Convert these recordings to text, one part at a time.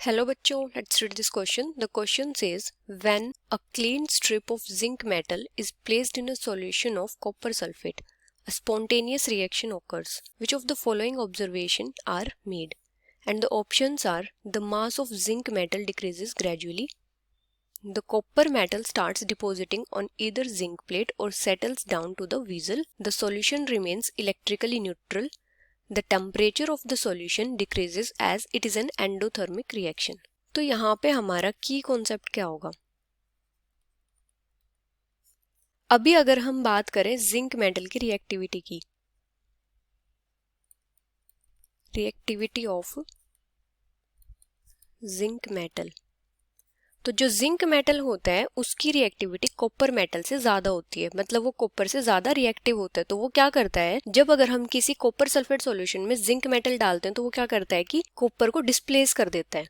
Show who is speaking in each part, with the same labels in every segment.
Speaker 1: Hello बच्चों, let's read this question. The question says, when a clean strip of zinc metal is placed in a solution of copper sulfate, a spontaneous reaction occurs. Which of the following observations are made? And the options are: the mass of zinc metal decreases gradually, the copper metal starts depositing on either zinc plate or settles down to the vessel, the solution remains electrically neutral, the temperature of the solution decreases as it is an endothermic reaction. तो यहाँ पे हमारा की concept क्या होगा? अभी अगर हम बात करें जिंक मेटल की रिएक्टिविटी की, रिएक्टिविटी ऑफ जिंक मेटल, तो जो जिंक मेटल होता है उसकी रिएक्टिविटी कॉपर मेटल से ज्यादा होती है, मतलब वो कॉपर से ज्यादा रिएक्टिव होता है। तो वो क्या करता है, जब अगर हम किसी कॉपर सल्फेट सॉल्यूशन में जिंक मेटल डालते हैं तो वो क्या करता है कि कॉपर को डिस्प्लेस कर देता है,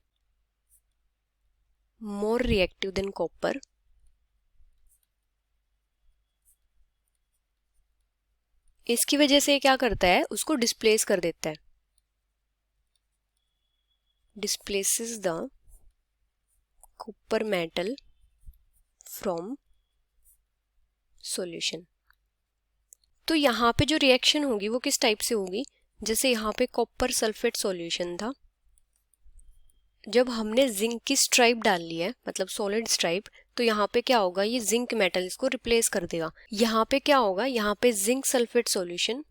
Speaker 1: मोर रिएक्टिव देन कॉपर, इसकी वजह से क्या करता है, उसको डिस्प्लेस कर देता है, displaces the copper metal from solution. तो यहाँ पे जो रिएक्शन होगी वो किस टाइप से होगी, जैसे यहाँ पे कॉपर सल्फेट सॉल्यूशन था, जब हमने जिंक की स्ट्राइप डाल ली है, मतलब सॉलिड स्ट्राइप, तो यहाँ पे क्या होगा, ये जिंक मेटल इसको रिप्लेस कर देगा। यहाँ पे क्या होगा, यहाँ पे जिंक सल्फेट सॉल्यूशन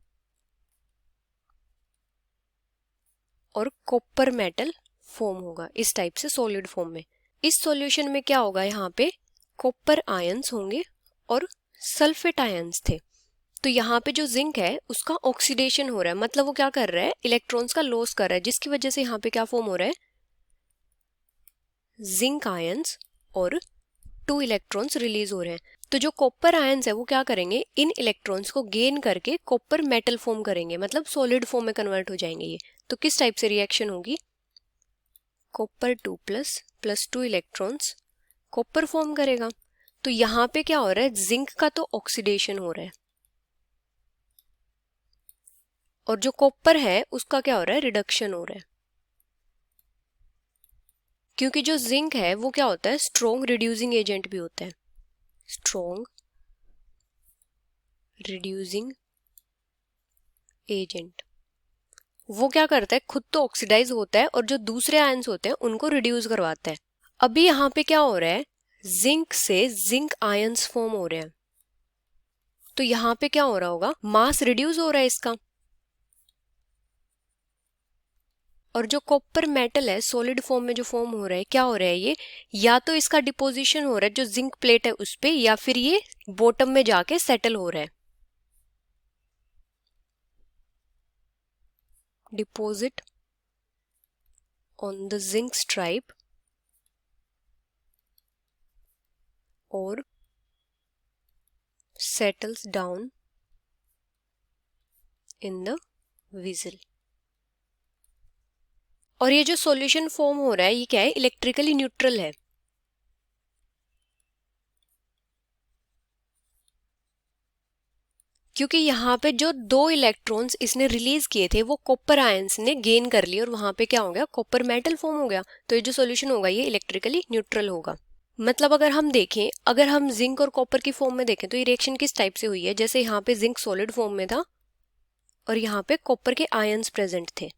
Speaker 1: और कॉपर मेटल फॉर्म होगा इस टाइप से सॉलिड फॉर्म में। इस सॉल्यूशन में क्या होगा, यहाँ पे कॉपर आयंस होंगे और सल्फेट आयंस थे। तो यहाँ पे जो जिंक है उसका ऑक्सीडेशन हो रहा है, मतलब वो क्या कर रहा है, इलेक्ट्रॉन्स का लॉस कर रहा है, जिसकी वजह से यहाँ पे क्या फॉर्म हो रहा है, जिंक आयंस और 2 इलेक्ट्रॉन्स रिलीज हो रहे हैं। तो जो कॉपर आयंस है वो क्या करेंगे, इन इलेक्ट्रॉन्स को गेन करके कॉपर मेटल फॉर्म करेंगे, मतलब सॉलिड फॉर्म में कन्वर्ट हो जाएंगे ये। तो किस टाइप से रिएक्शन होगी, copper 2 plus 2 electrons copper form करेगा। तो यहाँ पे क्या हो रहा है, जिंक का तो ऑक्सीडेशन हो रहा है और जो कॉपर है उसका क्या हो रहा है, रिडक्शन हो रहा है, क्योंकि जो जिंक है वो क्या होता है, स्ट्रॉन्ग रिड्यूसिंग एजेंट भी होता है, स्ट्रॉन्ग रिड्यूसिंग एजेंट। वो क्या करता है, खुद तो ऑक्सीडाइज होता है और जो दूसरे आयंस होते हैं उनको रिड्यूस करवाता है। अभी यहाँ पे क्या हो रहा है, जिंक से जिंक आयंस फॉर्म हो रहे हैं, तो यहाँ पे क्या हो रहा होगा, मास रिड्यूस हो रहा है इसका, और जो कॉपर मेटल है सॉलिड फॉर्म में जो फॉर्म हो रहा है, क्या हो रहा है, ये या तो इसका डिपोजिशन हो रहा है जो जिंक प्लेट है उस पे, या फिर ये बॉटम में जाके सेटल हो रहा है, deposit on the zinc stripe और settles down in the vessel. और ये जो सॉल्यूशन फॉर्म हो रहा है ये क्या है, इलेक्ट्रिकली न्यूट्रल है, क्योंकि यहाँ पे जो 2 इलेक्ट्रॉन्स इसने रिलीज किए थे वो कॉपर आयंस ने गेन कर लिए और वहां पे क्या हो गया, कॉपर मेटल फॉर्म हो गया। तो ये जो सॉल्यूशन होगा ये इलेक्ट्रिकली न्यूट्रल होगा। मतलब अगर हम देखें, अगर हम जिंक और कॉपर की फॉर्म में देखें तो ये रिएक्शन किस टाइप से हुई है, जैसे यहाँ पे जिंक सॉलिड फॉर्म में था और यहाँ पे कॉपर के आयंस प्रेजेंट थे।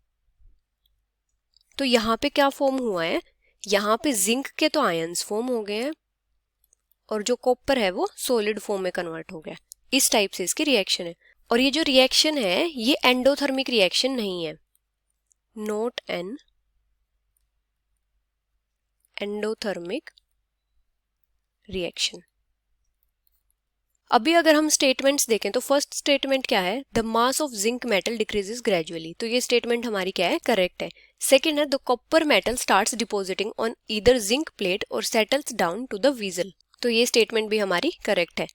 Speaker 1: तो यहाँ पे क्या फॉर्म हुआ है, यहाँ पे जिंक के तो आयंस फॉर्म हो गए हैं और जो कॉपर है वो सॉलिड फॉर्म में कन्वर्ट हो गया। इस टाइप से इसकी रिएक्शन है। और ये जो रिएक्शन है ये एंडोथर्मिक रिएक्शन नहीं है, नॉट एन एंडोथर्मिक रिएक्शन। अभी अगर हम स्टेटमेंट्स देखें तो फर्स्ट स्टेटमेंट क्या है, the mass of zinc metal decreases gradually, तो ये स्टेटमेंट हमारी क्या है, करेक्ट है। सेकंड है, the copper metal starts depositing on either zinc plate और settles down to the vessel, तो ये स्टेटमेंट भी हमारी करेक्ट है।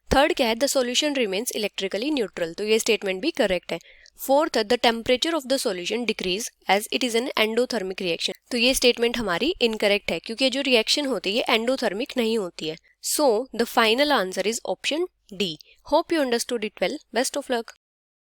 Speaker 1: थर्ड क्या है, the solution remains electrically neutral, तो ये स्टेटमेंट भी करेक्ट है। Fourth, the temperature of the solution decreases as it is an endothermic reaction, तो ये स्टेटमेंट हमारी इनकरेक्ट है, क्योंकि जो रिएक्शन होती है ये एंडोथर्मिक नहीं होती है। So the final answer is option D. Hope you understood it well, best of luck.